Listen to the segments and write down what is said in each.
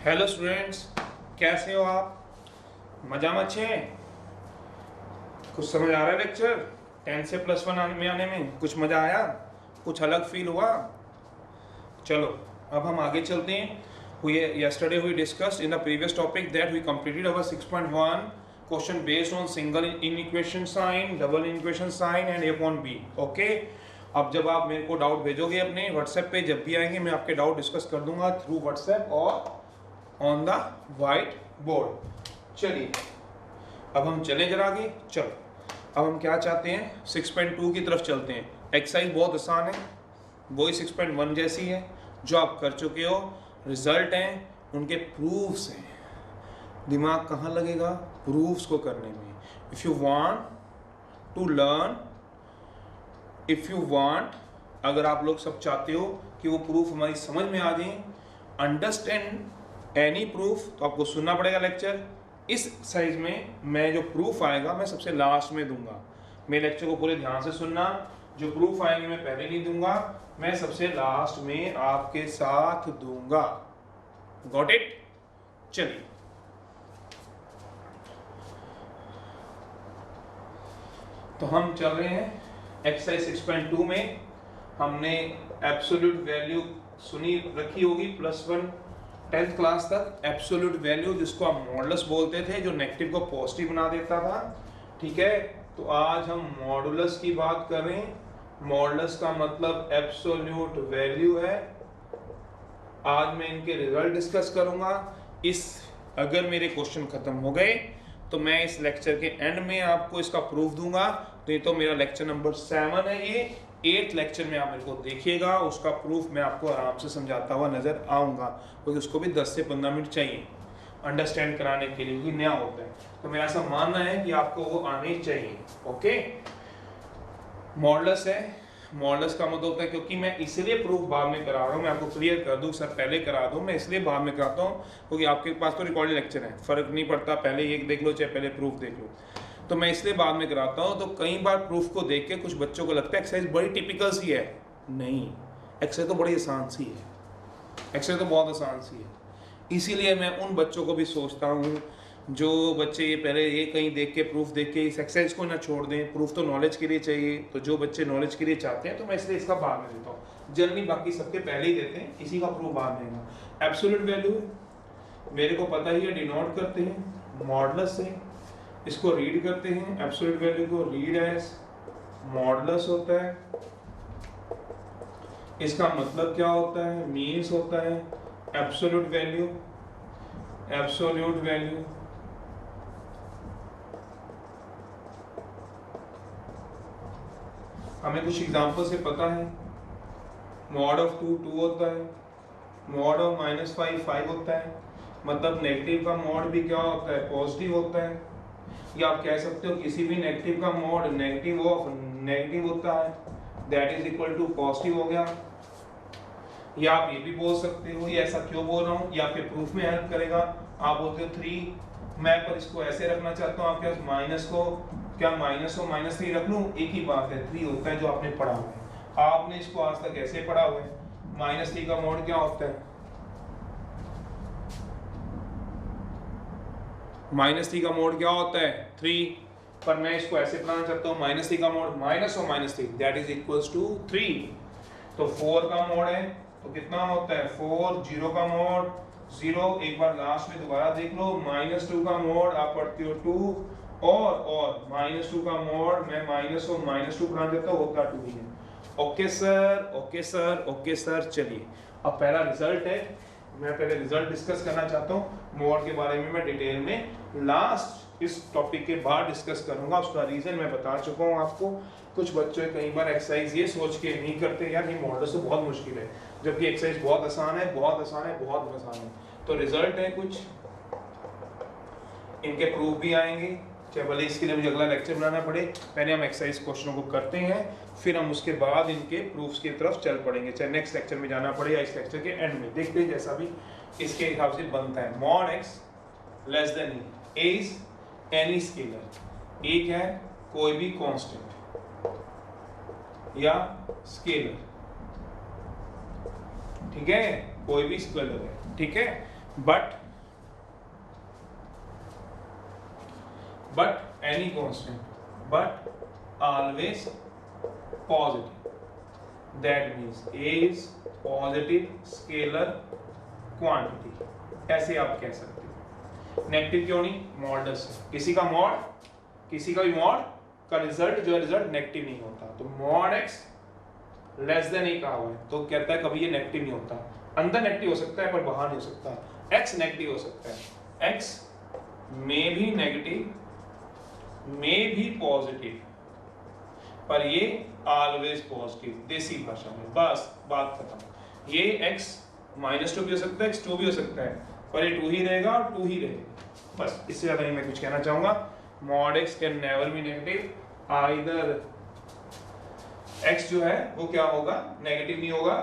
Hello students, कैसे हो आप? मजा में अच्छे हैं? कुछ समझ आ रहा है लेक्चर? 10 से +1 में आने में कुछ मजा आया? कुछ अलग फील हुआ? चलो अब हम आगे चलते हैं। yesterday we discussed in the previous topic that we completed our 6.1 question based on single inequation sign, double inequation sign and a upon b. Okay, अब जब आप मेरे को डाउट भेजोगे अपने व्हाट्सएप पे, जब भी आएंगे मैं आपके डाउट डिस्कस कर दूंगा थ्रू व्हाट्सएप और ऑन द वाइट बोर्ड। चलिए अब हम चलें जरा आगे। चलो अब हम क्या चाहते हैं, 6.2 की तरफ चलते हैं। एक्सरसाइज बहुत आसान है, वही 6.1 जैसी है जो आप कर चुके हो। रिजल्ट हैं उनके, प्रूफ्स हैं। दिमाग कहाँ लगेगा? प्रूफ्स को करने में। If you want to learn, if you want, अगर आप लोग सब चाहते हो कि वो प्रूफ हमारी समझ में आ जाए, अंडरस्टैंड एनी प्रूफ, तो आपको सुनना पड़ेगा लेक्चर। इस साइज में मैं जो प्रूफ आएगा मैं सबसे लास्ट में दूंगा। मेरे लेक्चर को पूरे ध्यान से सुनना। जो प्रूफ आएंगे मैं पहले नहीं दूंगा, मैं सबसे लास्ट में आपके साथ दूंगा। Got it? चलिए तो हम चल रहे हैं एक्सरसाइज 6.2 में। हमने एब्सोल्यूट वैल्यू सुनी रखी होगी +1 10th क्लास तक। एब्सोल्यूट वैल्यू जिसको हम मॉडुलस बोलते थे, जो नेगेटिव को पॉजिटिव बना देता था। ठीक है, तो आज हम मॉडुलस की बात कर रहे हैं। मॉडुलस का मतलब एब्सोल्यूट वैल्यू है। आज मैं इनके रिजल्ट डिस्कस करूंगा। अगर मेरे क्वेश्चन खत्म हो गए तो मैं इस लेक्चर के एंड में आपको इसका प्रूफ दूंगा। तो ये तो मेरा लेक्चर नंबर 7 है। ये 8th लेक्चर में आप मेरे को देखिएगा, उसका प्रूफ मैं आपको आराम से समझाता हुआ नजर आऊंगा, क्योंकि उसको भी 10 से 15 मिनट चाहिए अंडरस्टैंड कराने के लिए, नया होता है। तो मेरा ऐसा मानना है कि आपको वो आने चाहिए। ओके, मॉडुलस है। मॉडुलस का मतलब होता है, क्योंकि मैं इसलिए प्रूफ बाद में करा रहा हूँ, मैं आपको क्लियर कर दूं, सर पहले करा दूं, मैं इसलिए बाद में कराता हूँ क्योंकि आपके पास तो रिकॉर्डिंग लेक्चर है, फर्क नहीं पड़ता, पहले ये देख लो चाहे पहले प्रूफ देख लो। तो मैं इसलिए बाद में कराता हूँ। तो कई बार प्रूफ को देख के कुछ बच्चों को लगता है एक्सरसाइज बड़ी टिपिकल सी है। नहीं, एक्सरसाइज तो बड़ी आसान सी है, एक्सरसाइज तो बहुत आसान सी है। इसीलिए मैं उन बच्चों को भी सोचता हूँ जो बच्चे ये पहले ये कहीं देख के प्रूफ देख के इस एक्सरसाइज को ना छोड़ दें। प्रूफ तो नॉलेज के लिए चाहिए, तो जो बच्चे नॉलेज के लिए चाहते हैं तो मैं इसलिए इसका बाद में देता हूँ। जनरली बाकी सबके पहले ही देते हैं, इसी का प्रूफ बाद में देगा। एब्सोल्यूट वैल्यू मेरे को पता ही है, डिनोट करते हैं मॉडुलस से, इसको रीड करते हैं। एब्सोल्यूट वैल्यू को रीड एज मॉडुलस होता है। इसका मतलब क्या होता है? मीन्स होता है एब्सोल्यूट वैल्यू। एब्सोल्यूट वैल्यू हमें कुछ एग्जांपल से पता है। मॉड ऑफ 2 2 होता है, मॉड ऑफ -5 5 होता है। मतलब नेगेटिव का मॉड भी क्या होता है? पॉजिटिव होता है। या आप कह सकते हो किसी भी नेगेटिव का मॉड नेगेटिव ऑफ नेगेटिव होता है, that is equal to positive हो गया। या आप ये भी बोल सकते हो, ये ऐसा क्यों बोल रहा हूँ, ये आपके प्रूफ में हेल्प करेगा। आप बोलते हो 3, मैं पर इसको ऐसे रखना चाहता हूँ, आपके पास माइनस को, क्या माइनस को -3 रख लूँ? एक ही बात है, 3 होता है जो आपने पढ़ा हुआ है। आपने इसको आज तक ऐसे पढ़ा हुआ है। -3 का मॉड क्या होता है? -3 का मोड क्या होता है? 3। पर मैं इसको ऐसे पढ़ाना चाहता हूँ, -3 का मोड माइनस और -3 दैट इज इक्वल्स टू 3। तो 4 का मोड है तो कितना होता है? 4। 0 का मोड 0, एक बार लास्ट में दोबारा देख लो। -2 का मोड आप पढ़ते हो 2, और -2 का मोड मैं माइनस और -2 पढ़ाना चाहता हूँ, होता 2 ही है। Okay sir, okay sir, okay sir. चलिए अब पहला रिजल्ट है, मैं पहले रिजल्ट डिस्कस करना चाहता हूँ। मोड के बारे में मैं डिटेल में लास्ट इस टॉपिक के बाद डिस्कस करूंगा। उसका रीजन मैं बता चुका हूँ आपको। कुछ बच्चे कई बार एक्सरसाइज ये सोच के नहीं करते, यार ये मॉडल से बहुत मुश्किल है, जबकि एक्सरसाइज बहुत आसान है, बहुत आसान है, बहुत आसान है। तो रिजल्ट है कुछ, इनके प्रूफ भी आएंगे, चाहे भले इसके लिए मुझे अगला लेक्चर बनाना पड़े। पहले हम एक्सरसाइज क्वेश्चनों को करते हैं, फिर हम उसके बाद इनके प्रूफ्स की तरफ चल पड़ेंगे, चाहे नेक्स्ट लेक्चर में जाना पड़े या इस लेक्चर के एंड में, देखते हैं जैसा भी इसके हिसाब से बनता है। Mod x less then A is any scalar. एक है कोई भी कांस्टेंट या स्केलर, ठीक है, कोई भी स्केलर है, ठीक है। but any constant, but always positive. That means a is positive scalar quantity. ऐसे आप कह सकते हो। नेगेटिव क्यों नहीं? मॉडस है, किसी का मॉड, किसी का भी मॉड का रिजल्ट जो है रिजल्ट नेगेटिव नहीं होता। तो mod x less than a कहा हुआ है तो कहता है कभी ये नेगेटिव नहीं होता। अंदर नेगेटिव हो सकता है पर बाहर नहीं हो सकता। x नेगेटिव हो सकता है, x में भी नेगेटिव में भी पॉजिटिव, पर ये ऑलवेज पॉजिटिव। देसी भाषा में बस बात खत्म। ये x -2 भी हो सकता है, x2 भी हो सकता है, पर ये 2 ही रहेगा और 2 ही रहेगा। बस इससे ज्यादा नहीं मैं कुछ कहना चाहूंगा। Mod x can never be negative, either x जो है वो क्या होगा, नेगेटिव नहीं होगा,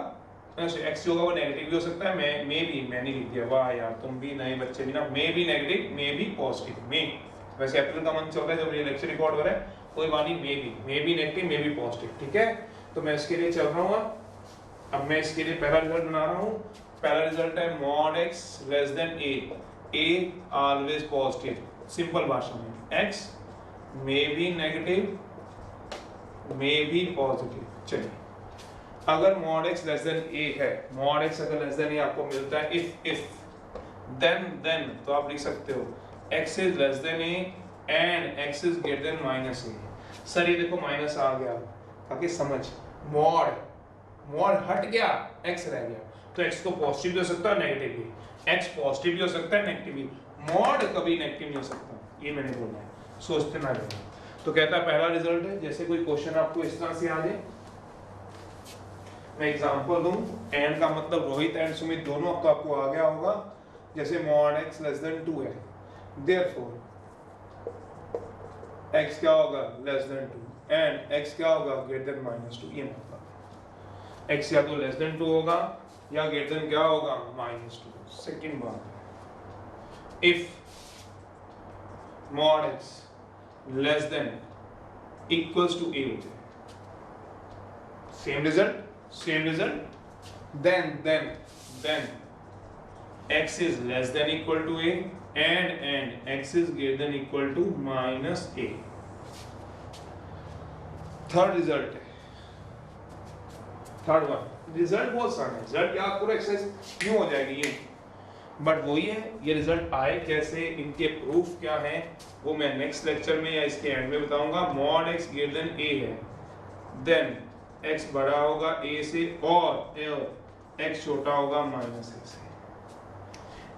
x जो होगा वो नेगेटिव भी हो सकता है, मैं भी मैंने लिख दिया, वाह यार तुम भी नए बच्चे भी ना, मैं भी नेगेटिव मैं भी पॉजिटिव। में वैसे अप्रैल का मंथ चल रहा है जब ये लेक्चर रिकॉर्ड हो रहा है, कोई बानी मैं भी नेगेटिव मैं भी पॉजिटिव, ठीक है। तो मैं इसके लिए चल रहा हूँ। अब मैं इसके लिए पहला रिजल्ट बना रहा हूँ। पहला रिजल्ट है mod x less than a always positive. Simple भाषा में x में भी नेगेटिव में भी पॉजिटिव। चलिए, अगर mod x less than a है, मॉड x अगर लेस देन a आपको मिलता है इफ देन तो आप लिख सकते हो x is less than a and x is greater than minus a। Sir ये देखो माइनस आ गया, ताकि समझ, मॉड हट गया, x रह गया, तो x को पॉजिटिव भी हो सकता है नेगेटिव भी, x पॉजिटिव भी हो सकता है नेगेटिव भी, मॉड कभी नेगेटिव नहीं हो सकता, ये मैंने बोला है, सोचते ना रहे। तो कहता है पहला रिजल्ट है, जैसे कोई क्वेश्चन आपको इस तरह से आ जाए, मैं एग्जांपल दूं, एंड का मतलब रोहित एंड सुमित दोनों अब तो आपको आ गया होगा। जैसे मॉड x लेस देन 2 है, देयरफॉर x क्या होगा लेस देन 2 एंड x क्या होगा ग्रेटर देन -2। ये मतलब x या तो लेस देन 2 होगा या ग्रेटर देन क्या होगा -2। सेकंड बात, if mod x less than equals to a हो जाए, same result, then x is less than equal to a and x is greater than equal to -a। Third result है, third one result बहुत आसान है, result क्या पूरा exercise क्यों हो जाएगी ये, बट वही है, ये रिजल्ट आए कैसे, इनके प्रूफ क्या है वो मैं नेक्स्ट लेक्चर में या इसके एंड में बताऊंगा। Mod x greater than a है, देन x बड़ा होगा a से और x छोटा होगा -a से।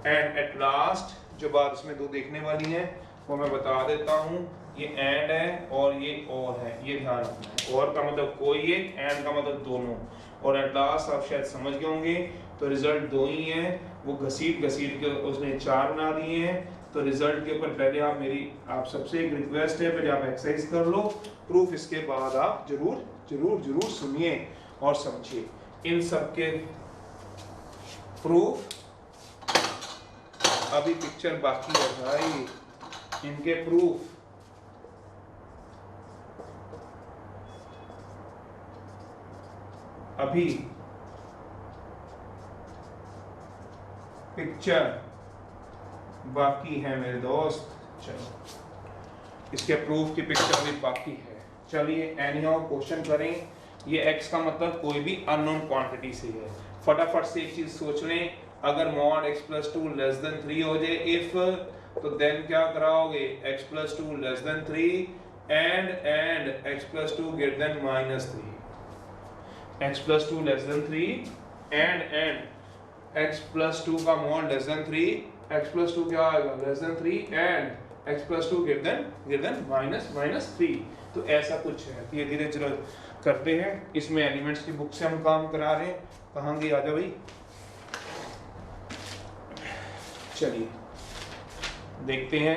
एंड एट लास्ट जो बात इसमें दो देखने वाली है वो मैं बता देता हूँ, ये एंड है और ये और है, ये ध्यान रखना है। और का मतलब कोई एक, एंड का मतलब दोनों, और एट लास्ट आप शायद समझ गए होंगे। तो रिजल्ट दो ही हैं, वो घसीट के उसने 4 बना दिए हैं। तो रिजल्ट के ऊपर पहले आप सबसे एक रिक्वेस्ट है, पहले आप एक्सरसाइज कर लो, प्रूफ इसके बाद आप जरूर सुनिए और समझिए। इन सब के प्रूफ अभी पिक्चर बाकी है भाई, इनके प्रूफ अभी पिक्चर बाकी है मेरे दोस्त। चलो इसके प्रूफ की पिक्चर अभी बाकी है। चलिए एनीहाउ क्वेश्चन करें। ये x का मतलब कोई भी अननोन क्वांटिटी से है। फटाफट से एक चीज सोच लें, अगर मॉड x + 2 लेस देन 3 हो जाए इफ, तो देन क्या कराओगे x + 2 less then 3 and x + 2 greater than -3, x + 2 less then 3 and x + 2 का मॉड लेस देन 3, x + 2 क्या आएगा less then 3 and x + 2 greater than -3। तो ऐसा कुछ है, धीरे धीरे चलो करते हैं। इसमें एलिमेंट्स की बुक से हम काम करा रहे हैं। कहाँ गई, आजा भाई। चलिए देखते हैं।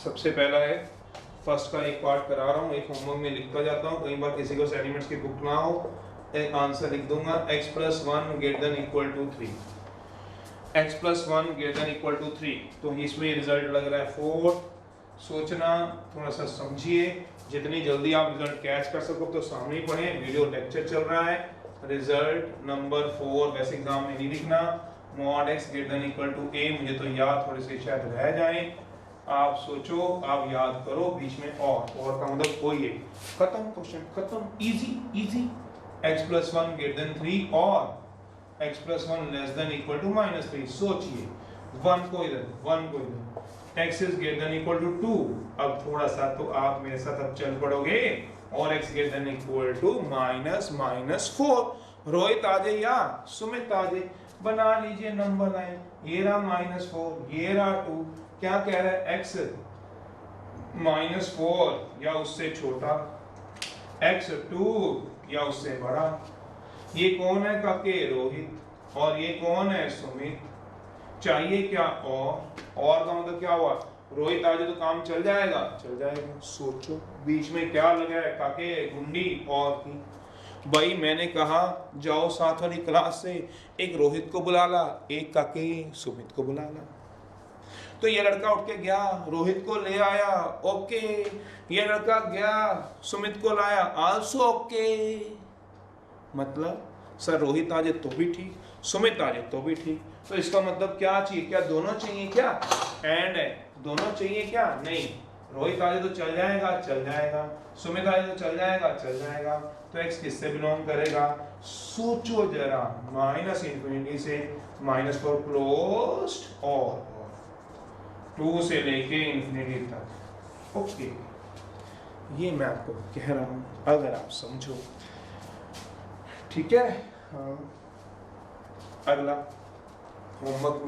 सबसे पहला है फर्स्ट का एक पार्ट करा रहा हूँ, एक होमवर्क में लिखता जाता हूँ, कई बार किसी को एलिमेंट्स की बुक ना हो, एक आंसर लिख दूंगा x + 1 greater than equal to 3, x + 1 greater than equal to 3। तो इसमें रिजल्ट लग रहा है 4। सोचना, थोड़ा सा समझिए, जितनी जल्दी आप रिजल्ट कैच कर सको तो सामने ही पढ़ें, वीडियो लेक्चर चल रहा है। रिजल्ट नंबर 4 वैसे एग्जाम में नहीं लिखना, mod x greater than equal to a, मुझे तो याद थोड़े से शायद रह जाए, आप सोचो, आप याद करो, बीच में और का मतलब कोई है, खत्म क्वेश्चन खत्म, easy easy. x plus 1 greater than 3 और x plus 1 less than equal to minus 3, सोचिए 1 को इधर, x is greater than equal to 2। अब थोड़ा सा तो आप मेरे साथ अब चल पड़ोगे, और x greater than equal to -4। Rohit आ जाए या सुमित आ जाए, बना लीजिए नंबर लाइन, ये रहा -4, ये रहा 2, क्या कह रहा है x -4 या उससे छोटा, x 2 या उससे बड़ा। ये कौन है काके? रोहित, और ये कौन है? सुमित। चाहिए क्या? और का मतलब क्या हुआ? रोहित आज तो काम चल जाएगा, चल जाएगा। सोचो बीच में क्या लगा है काके? गुंडी और की। भाई मैंने कहा जाओ साथ वाली क्लास से एक रोहित को बुला ला, एक काके सुमित को बुला ला। तो ये लड़का उठ के गया, रोहित को ले आया, ओके। ये लड़का गया, सुमित को लाया, आल्सो ओके। मतलब सर रोहित आ जाए तो भी ठीक, सुमित आ जाए तो भी ठीक। तो इसका मतलब क्या चाहिए? क्या दोनों चाहिए? क्या एंड है? दोनों चाहिए क्या? नहीं, रोहित आ जाए तो चल जाएगा, चल जाएगा, सुमित आ जाए तो चल जाएगा, चल जाएगा। तो x किससे बिलोंग करेगा? सोचो जरा, -∞ से -4 क्लोज्ड और 2 से लेके इंफिनिटी तक। ओके, ये मैं आपको कह रहा हूं, अगर आप समझो, ठीक है। हाँ, अगला होमवर्क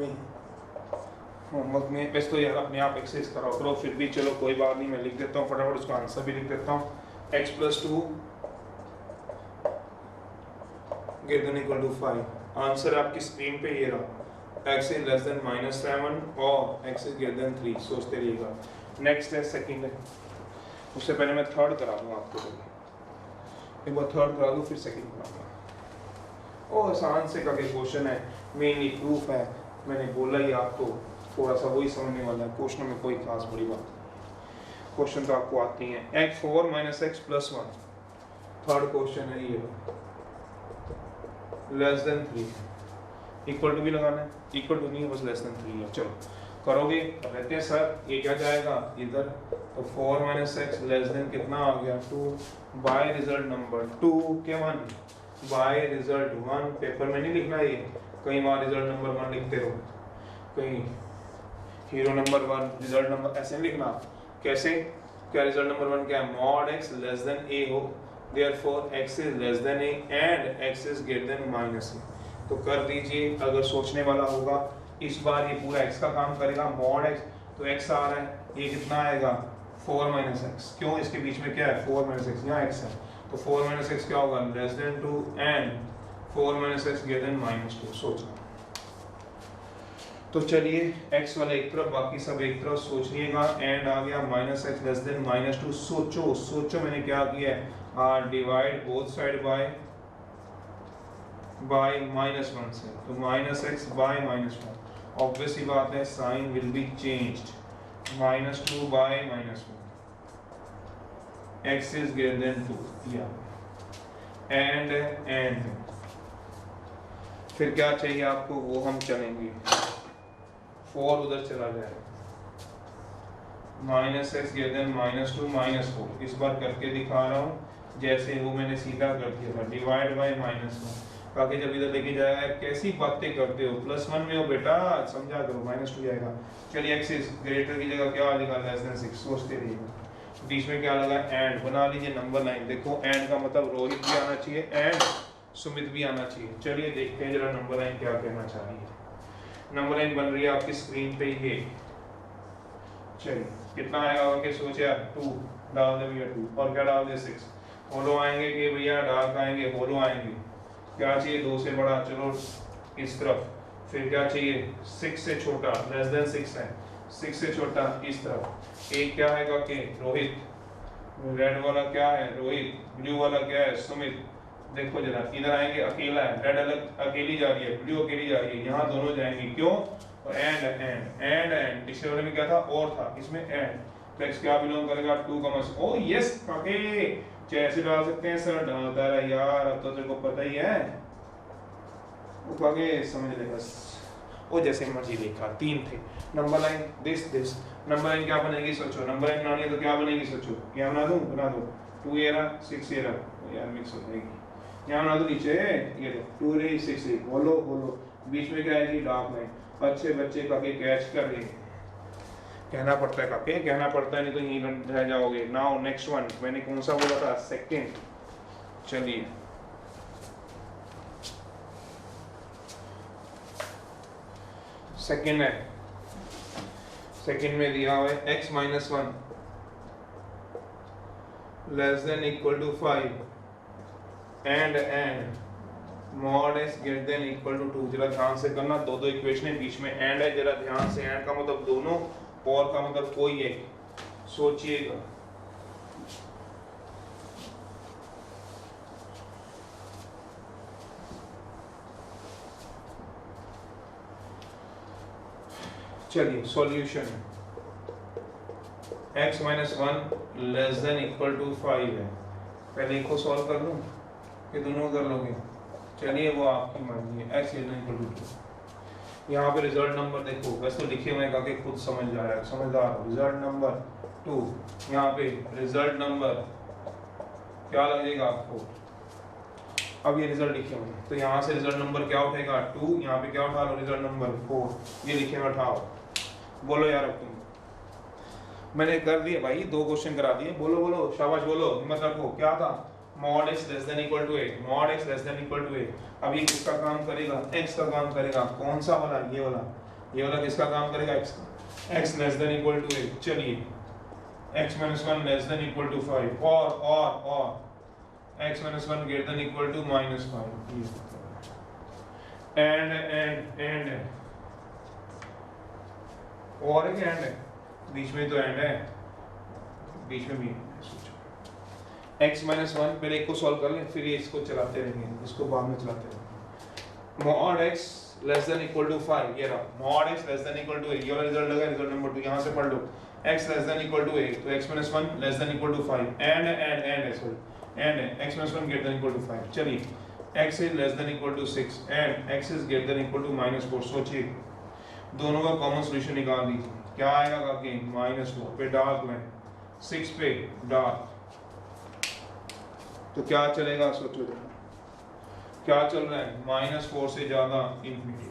में वैसे तो यार अपने आप एक्सरसाइज कराओ करो, फिर भी चलो कोई बात नहीं, मैं लिख देता हूँ फटाफट, उसका आंसर भी लिख देता हूँ। x plus 2 greater than equal to 5, answer आपकी स्क्रीन पे ये रहा। x इज लेस देन -7 और x इज ग्रेटर देन 3, सोचते रहिएगा। नेक्स्ट है सेकंड है, उससे पहले मैं थर्ड करा दूँ आपको, एक बार थर्ड करा दूँ फिर सेकंड कराऊंगा। और आसान से का क्वेश्चन है, मेनली प्रूफ है, मैंने बोला ही आपको, थोड़ा सा वही समझने वाला है, क्वेश्चन में कोई खास बड़ी बात नहीं, क्वेश्चन तो आपको आती है। x 4 - x + 1, थर्ड क्वेश्चन है ये, लेस देन 3, इक्वल टू भी लगाना है, इक्वल टू नहीं है बस लेस देन 3 है। चलो करोगे, कहते हैं सर ये क्या जाएगा इधर, तो 4 - x लेस देन कितना आ गया 2, बाय रिजल्ट नंबर 2 के 1, बाय रिजल्ट 1, पेपर में नहीं लिखना ये, कई बार रिजल्ट नंबर 1 लिखते हो, कहीं हीरो नंबर 1 रिजल्ट नंबर ऐसे नहीं लिखना। कैसे? क्या रिजल्ट नंबर 1 क्या है? Mod x less than a हो, therefore x is less than a and x is greater than -a। तो कर दीजिए, अगर सोचने वाला होगा इस बार ये पूरा x का काम करेगा, मॉड x, तो x आ रहा है, ये कितना आएगा 4 - x, क्यों? इसके बीच में क्या है 4 - x, यहाँ x है, तो 4 - x क्या होगा less than 2 and 4 - x greater than -2। सोचना, तो चलिए x वाला एक तरफ, बाकी सब एक तरफ सोचिएगा। एंड आ गया -x लेस देन -2। सोचो मैंने क्या किया है, डिवाइड बोथ साइड बाय -1 से, तो -x बाय -1, ऑब्वियस ही बात है sign will be changed, -2 by -1, x is greater than 2, या एंड फिर क्या चाहिए आपको, वो हम चलेंगे, 4 उधर चला जाएगा, -x ग्रेटर देन -2 -4, इस बार करके दिखा रहा हूँ जैसे वो मैंने सीधा कर दिया था, डिवाइड बाय -1, ताकि जब इधर लेके जाएगा, कैसी बातें करते हो, +1 में हो बेटा, समझा करो, -2 जाएगा। चलिए x इज ग्रेटर की जगह क्या लगा लेस देन 6, सोचते रहिएगा, बीच में क्या लगा एंड, बना लीजिए नंबर लाइन। देखो एंड का मतलब रोहित भी आना चाहिए एंड सुमित भी आना चाहिए। चलिए देखते हैं जरा नंबर लाइन क्या कहना चाह रही है। नंबर लाइन बन रही है आपकी स्क्रीन पे ये, चलिए कितना आएगा आगे सोचे आप, 2 डाल दे भैया 2, और क्या डाल दे 6, होलो आएंगे कि भैया डार्क आएंगे, होलो आएंगे। क्या चाहिए 2 से बड़ा, चलो इस तरफ, फिर क्या चाहिए 6 से छोटा, लेस देन 6 है, 6 से छोटा इस तरफ। एक क्या है का के रोहित, रेड वाला क्या है रोहित, ब्लू वाला क्या है सुमित। देखो जरा इधर आएंगे, अकेला है, रेड अलग अकेली जा रही है, ब्लू अकेली जा रही है, यहाँ दोनों जाएंगे, क्यों? एंड पिछले वाले में क्या था और था, इसमें एंड, तो x क्या बिलोंग करेगा 2, ओ यस काके, कैसे डाल सकते हैं सर, डालता है यार, अब तो तेरे को पता ही है, वो काके समझ ले बस। वो जैसे मर्जी लिखा, 3 थे। Number line this number line क्या बनेगी सोचो, नंबर लाइन बनानी है तो क्या बनेगी सोचो, क्या बना दूं, बना दो 2 ये रहा 6 ये रहा, यार मिक्स हो जाएगी, यहाँ बना दो नीचे ये दो 2 रे 6 रे, बोलो बोलो, बीच में क्या आएगी डार्क लाइन। अच्छे बच्चे काके कैच कर रहे हैं, कहना पड़ता है काके, कहना पड़ता है, नहीं तो यहीं रह जाओगे। नाउ नेक्स्ट वन, मैंने कौन सा बोला था, सेकंड। चलिए सेकंड है, सेकंड में दिया हुआ है x minus 1 less than equal to 5 and mod x greater than equal to 2। जरा ध्यान से करना, दो दो इक्वेशन है, बीच में एंड है, जरा ध्यान से, एंड का मतलब दोनों, और का मतलब कोई एक, सोचिएगा। चलिए solution, x minus 1 less than equal to 5 है, पहले एक को सॉल्व कर लूं कि दोनों कर लोगे, चलिए वो आपकी मर्जी है। x less than equal to 2, यहाँ पे रिजल्ट नंबर देखो, वैसे तो लिखे हुए हैं, खुद समझ जा रहा है, समझदार हो। रिजल्ट नंबर 2, यहाँ पे रिजल्ट नंबर क्या लगेगा आपको, अब ये रिजल्ट लिखे हुए हैं तो यहाँ से रिजल्ट नंबर क्या उठेगा 2, यहाँ पे क्या उठा लो रिजल्ट नंबर 4, ये लिखे हुए उठाओ, बोलो यार अब तुम, मैंने कर दिया भाई, 2 क्वेश्चन करा दिए, बोलो बोलो शाबाश, बोलो हिम्मत रखो। क्या था, mod x less than equal to 8, mod x less than equal to 8। अब ये किसका काम करेगा, x का काम करेगा, कौन सा वाला, ये वाला किसका काम करेगा, x का, x less than equal to 8। चलिए x minus 1 less than equal to 5 और x minus 1 greater than equal to minus 5, and और एक एंड है, बीच में तो एंड है, बीच में भी x माइनस 1, पहले एक को सॉल्व कर लें, फिर ये इसको चलाते रहेंगे, इसको बाद में चलाते रहेंगे। Mod x less than equal to 5, ये रहा mod x less than equal to 8, ये वाला रिजल्ट लगा, रिजल्ट नंबर 2, यहाँ से पढ़ लो, x less than equal to 8, तो x minus 1 less than equal to 5, and है सॉरी, एंड है x minus 1 greater than equal to 5। चलिए x is less than equal to 6 and x is greater than equal to minus 4। सोचिए दोनों का common solution निकाल दीजिए, क्या आएगा काके, माइनस 4 पे डार्क लाइन, 6 पे डार्क, तो क्या चलेगा सोचो जरा, क्या चल रहा है, माइनस 4 से ज्यादा इंफिनिटी,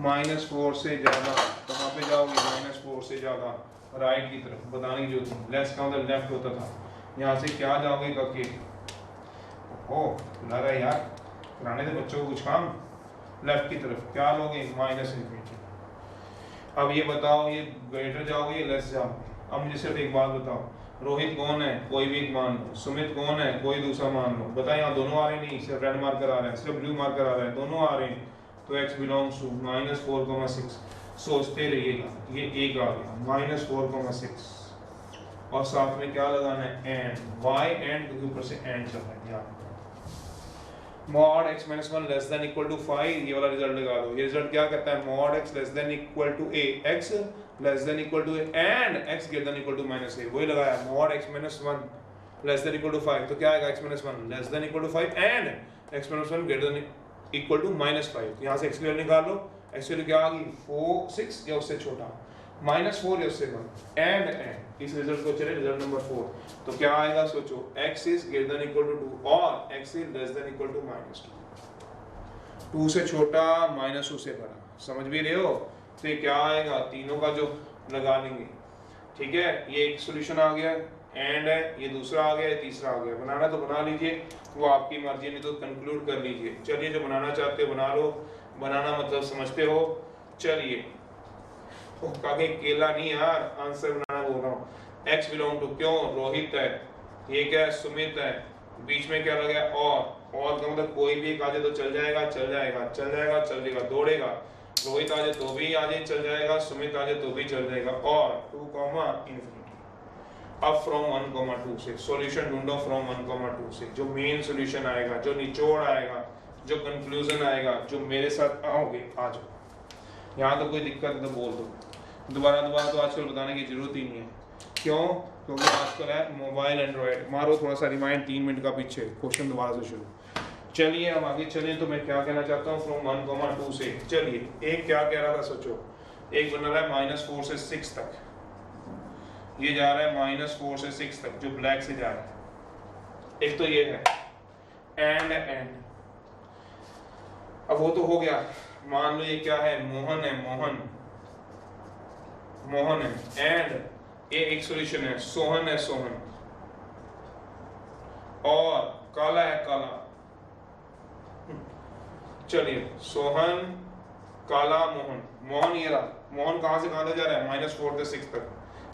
माइनस 4 से ज्यादा, कहाँ पे जाओगे, माइनस 4 से ज्यादा राइट की तरफ, बताने की जरूरत नहीं, लेस का मतलब लेफ्ट होता था, यहाँ से क्या जाओगे काके, ओ बुला रहा है यार, कराने दे बच्चों को कुछ काम, लेफ्ट की तरफ क्या लोगे, माइनस इंफिनिटी। अब ये बताओ, ये ग्रेटर जाओगे या लेस जाओगे। अब मुझे सिर्फ एक बात बताओ, रोहित कौन है, कोई भी एक मान लो, सुमित कौन है, कोई दूसरा मान लो, बताए यहाँ दोनों आ रहे नहीं, सिर्फ रेड मार्कर आ रहा है, सिर्फ ब्लू मार्कर आ रहा है, दोनों आ रहे हैं, तो x बिलोंग्स टू माइनस 4,6। सोचते रहिएगा, ये एक आ गया माइनस 4,6, और साथ में क्या लगाना है, एंड, y एंड के ऊपर से एंड चल रहा है, mod x minus 1 less than equal to 5, ये वाला रिजल्ट लगा दो। ये रिजल्ट क्या कहता है, mod x less than equal to a, x less than equal to a and x greater than equal to minus a, वही लगाया, mod x minus 1 less than equal to 5, तो क्या आएगा, x minus 1 less than equal to 5 and x minus 1 greater than equal to minus 5। यहाँ से x की value निकाल लो, x की वैल्यू क्या आ गई, 4 6 या उससे छोटा, माइनस 4 या उससे कम, एंड इस रिजल्ट को चले रिजल्ट नंबर 4, तो क्या आएगा सोचो, x is greater than equal to 2 और x is less than equal to minus 2, 2 से छोटा माइनस 2 से बड़ा, समझ भी रहे हो। तो ये क्या आएगा, तीनों का जो लगा लेंगे, ठीक है, ये एक सॉल्यूशन आ गया, एंड है, ये दूसरा आ गया, तीसरा आ गया, बनाना तो बना लीजिए, वो आपकी मर्जी, नहीं तो कंक्लूड कर लीजिए। चलिए जो बनाना चाहते हो बना लो, बनाना मतलब समझते हो। चलिए काके केला नहीं यार, आंसर बनाना बोल रहा हूँ, x बिलोंग टू, क्यों, रोहित है, ये क्या है, सुमित है, बीच में क्या लगा, और का मतलब कोई भी एक आ जाए तो चल जाएगा, चल जाएगा, चल जाएगा, चल जाएगा, दौड़ेगा, रोहित आ जाए तो भी आ जाए चल जाएगा, सुमित आ जाए तो भी चल जाएगा, और 2 इंफिनिटी। अब फ्रॉम 1 2 से सॉल्यूशन ढूंढो, फ्रॉम 1 2 से, जो मेन सॉल्यूशन आएगा, जो निचोड़ आएगा, जो कंक्लूजन आएगा, जो मेरे साथ आओगे आ जाओ। यहाँ तो कोई दिक्कत है तो बोल दो, दोबारा तो आजकल बताने की जरूरत ही नहीं है, क्यों, क्योंकि आजकल है मोबाइल एंड्रॉयड। मारो थोड़ा सा रिमाइंड 3 मिनट का पीछे, क्वेश्चन दोबारा से शुरू। चलिए हम आगे चलें तो मैं क्या कहना चाहता हूँ फ्रॉम 1, 2 से। चलिए एक क्या कह रहा था सोचो, एक बन रहा है -4 से 6 तक, ये जा रहा है -4 से 6 तक जो ब्लैक से जा रहा है। एक तो ये है एंड अब वो तो हो गया, मान लो ये क्या है, मोहन है, मोहन है, एंड ये एक सॉल्यूशन है, सोहन है, सोहन, और काला है, काला। चलिए सोहन, काला, मोहन, मोहन ये रहा, मोहन कहां से कहां तक जा रहा है, -4 से 6 तक।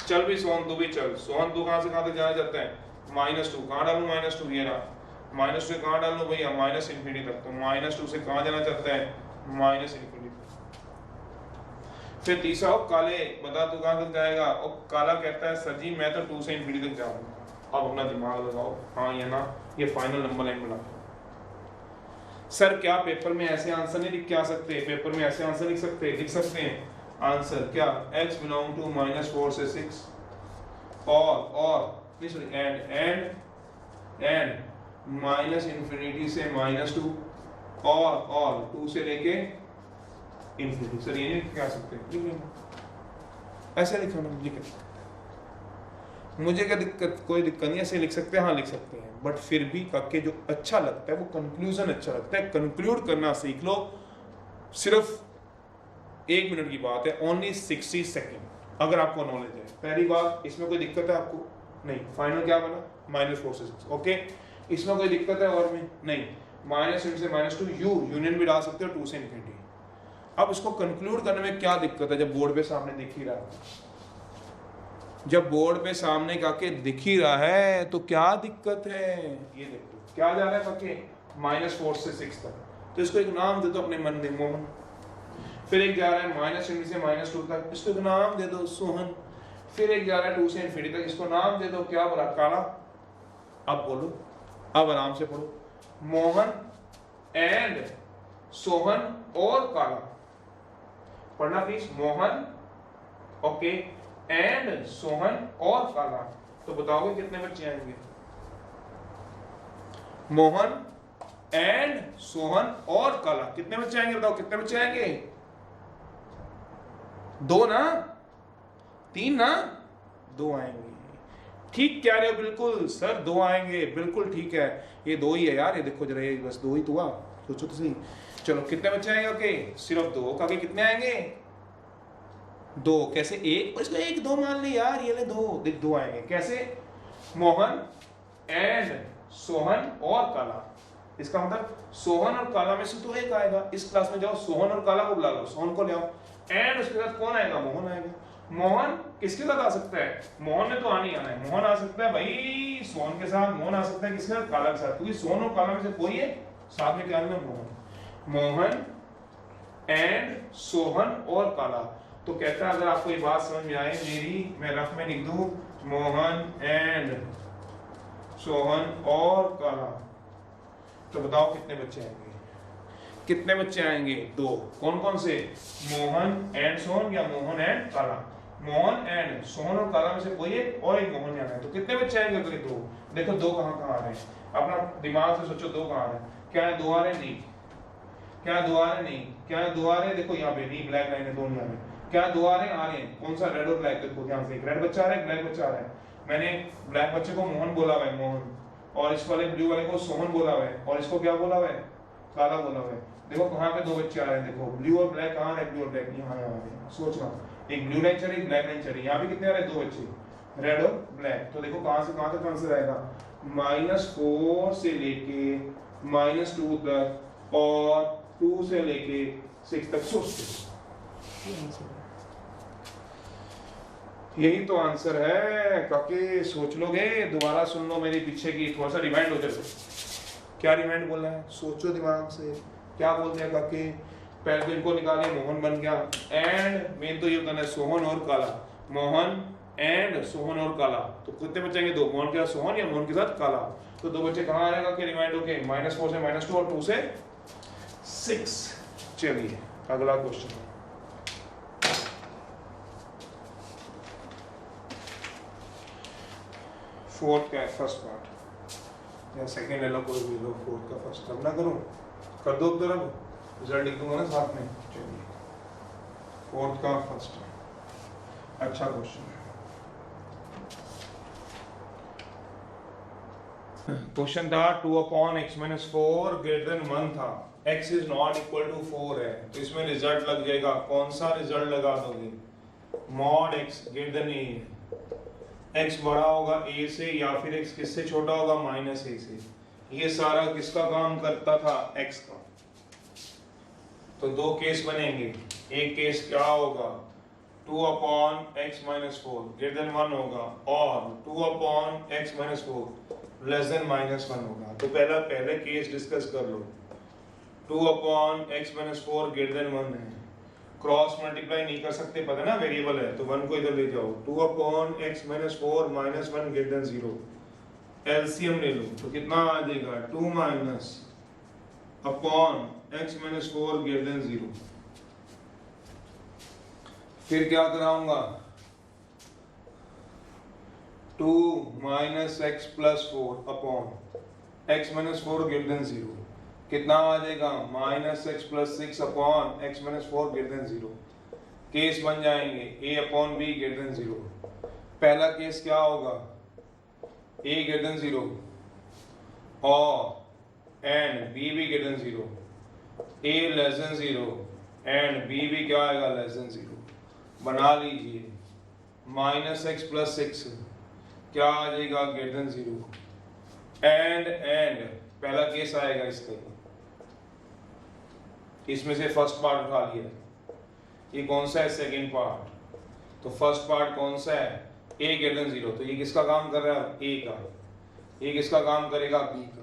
चल भी सोहन तू भी चल, सोहन तू कहां से कहां तक जाना चाहता है, -2, कहां डालूं -2, ये रहा, -2 से कहां डालूं भैया, -∞ तक, तो -2 से कहां जाना चाहता है, -∞। फिर तीसरा हो काले, बता तू कहां तक जाएगा, और काला कहता है सर जी मैं तो 2 से ∞ तक जाऊंगा। अब अपना दिमाग लगाओ, हाँ या ना, ये फाइनल नंबर लाइन बना। सर क्या पेपर में ऐसे आंसर नहीं लिख के आ सकते, पेपर में ऐसे आंसर लिख सकते हैं आंसर क्या, x बिलोंग टू -4 से 6, और नहीं सॉरी एंड -∞ से -2, और 2 से लेके ∞। सर ये नहीं क्या सकते, लिख लेना, ऐसे लिखना, मुझे क्या दिक्कत, कोई दिक्कत नहीं, ऐसे लिख सकते हैं, हाँ लिख सकते हैं, बट फिर भी काके जो अच्छा लगता है वो कंक्लूजन अच्छा लगता है, कंक्लूड करना सीख लो। सिर्फ 1 मिनट की बात है, ओनली 60 सेकेंड, अगर आपको नॉलेज है। पहली बात, इसमें कोई दिक्कत है आपको नहीं, फाइनल क्या बना, -4 से 6, ओके, इसमें कोई दिक्कत है और में नहीं, -1 से -2 यूनियन भी डाल सकते हो 2 से ∞। अब इसको कंक्लूड करने में क्या दिक्कत है, जब बोर्ड पे सामने दिख ही रहा है, जब बोर्ड पे सामने काके दिख ही रहा है तो क्या दिक्कत है। ये देखो क्या जा रहा है काके, -4 से 6 तक, तो इसको एक नाम दे दो अपने मन में, मोहन। फिर एक जा रहा है -∞ से -2 तक, इसको एक नाम दे दो, सोहन। फिर एक जा रहा है 2 से ∞ तक, इसको नाम दे दो, क्या बोला, काला। अब बोलो, अब आराम से पढ़ो, मोहन एंड सोहन और काला, पढ़ना please, Mohan okay and Sohan और काला। तो बताओगे कितने बच्चे आएंगे, मोहन एंड सोहन और काला, कितने बच्चे आएंगे, बताओ कितने बच्चे आएंगे, 2 ना, 3 ना, 2 आएंगे। ठीक कह रहे हो, बिल्कुल सर 2 आएंगे, बिल्कुल ठीक है, ये 2 ही है यार, ये देखो जरा, ये बस 2 ही तो हुआ, सोचो तो सही। चलो कितने बच्चे आएंगे, ओके सिर्फ 2, काके कितने आएंगे, 2, कैसे, 1 और इसको 1 2 मान ले यार, ये ले 2, देख 2 आएंगे, कैसे, मोहन एंड सोहन और काला। इसका मतलब सोहन और काला में से तो एक आएगा, इस क्लास में जाओ सोहन और काला को बुला लो, सोहन को ले आओ, एंड उसके साथ कौन आएगा, मोहन आएगा। मोहन किसके साथ आ सकता है, मोहन ने तो आना ही आना है, मोहन आ सकता है भाई सोहन के साथ, मोहन आ सकता है किसके साथ, काला के साथ, क्योंकि सोहन और काला में से कोई है, साथ में क्या आएगा, मोहन एंड सोहन और काला। तो कहता है अगर आपको ये बात समझ में आए मेरी, मैं रफ में लिख दूं, मोहन एंड सोहन और काला, तो बताओ कितने बच्चे आएंगे, कितने बच्चे आएंगे, 2, कौन कौन से, मोहन एंड सोहन या मोहन एंड काला, मोहन एंड सोहन और काला में से कोई एक और एक मोहन आना है, तो कितने बच्चे आएंगे, अगले 2, देखो 2 कहां कहां आ रहे हैं, अपना दिमाग से सोचो 2 कहां आ रहे हैं, क्या है 2 आ रहे, नहीं क्या 2 आ रहे, नहीं क्या है 2 आ रहे, देखो यहाँ पे नहीं, ब्लैक लाइन है, 2 नहीं आ रहे, क्या 2 आ रहे हैं, कौन सा, रेड और ब्लैक, देखो ध्यान से, एक रेड बच्चा आ रहा है, एक ब्लैक बच्चा आ रहा है, मैंने ब्लैक बच्चे को मोहन बोला हुआ है, मोहन, और इस वाले ब्लू वाले को सोहन बोला हुआ है, और इसको क्या बोला हुआ है, काला बोला हुआ है। देखो कहां पे 2 बच्चे आ रहे हैं, देखो ब्लू और ब्लैक कहां है, ब्लू और ब्लैक यहाँ आ रहे हैं, सोचना, एक ब्लू लाइन चल रही, ब्लैक लाइन चल रही, यहाँ पे कितने आ रहे हैं, 2 बच्चे, रेड और ब्लैक। तो देखो कहां से कहां तक आंसर आएगा, -4 से लेके -2 तक और 2 से लेके 6 तक, सोचते यही तो आंसर है काके, सोच लोगे, दोबारा सुन लो मेरी पीछे की, थोड़ा सा रिमाइंड हो जाए, क्या रिमाइंड बोलना है, सोचो दिमाग से, क्या बोलते हैं काके, पहले तो इनको निकालिए, मोहन बन गया, एंड मेन तो ये होता है सोहन और काला, मोहन एंड सोहन और काला, तो कितने बच्चे आएंगे, 2, मोहन के साथ सोहन या मोहन के साथ काला, तो 2 बच्चे कहाँ आ रहेगा, रिमाइंड होके, -4 से -2 और 2 से 6। चलिए अगला क्वेश्चन, फोर्थ का फर्स्ट पार्ट, या सेकेंड ले लो, कोई भी लो, फोर्थ का फर्स्ट टर्म ना करूँ, कर दो तरफ, रिजल्ट लिख दूंगा ना साथ में। चलिए फोर्थ का फर्स्ट टर्म, अच्छा क्वेश्चन है। क्वेश्चन था 2/x-4 ग्रेटर देन 1 था, x is not equal to 4 है, तो इसमें रिजल्ट लग जाएगा, कौन सा रिजल्ट लगा दोगे, mod x greater than a, x बड़ा होगा a से या फिर x किससे छोटा होगा -a से। ये सारा किसका काम करता था, x का। तो दो केस बनेंगे, एक केस क्या होगा 2/x-4 ग्रेटर देन 1 होगा, और 2/x-4 लेस देन -1 होगा। तो पहले केस डिस्कस कर लो। 2/x-4 ग्रेटर देन 1 है, क्रॉस मल्टीप्लाई नहीं कर सकते, पता ना वेरिएबल है, तो 1 को इधर ले जाओ। 2/x-4 -1 ग्रेटर देन 0, एलसीएम ले लो तो कितना आ जाएगा 2 अपॉन x-4 ग्रेटर देन 0। फिर क्या कराऊंगा 2 - x + 4 upon x-4 greater than 0, कितना आ जाएगा -x + 6 upon x-4 greater than 0। Case बन जाएंगे a/b ग्रेटर देन 0। पहला केस क्या होगा a ग्रेटर देन 0 और एंड b भी greater than 0, a less than 0 and b भी क्या आएगा लेस देन 0। बना लीजिए -x + 6 क्या आ जाएगा ग्रेटर देन 0, एंड पहला केस आएगा इसका, इसमें से फर्स्ट पार्ट उठा लिया, ये कौन सा है सेकंड पार्ट, तो फर्स्ट पार्ट कौन सा है a ग्रेटर देन 0, तो ये किसका काम कर रहा है a का, ये किसका काम करेगा b का।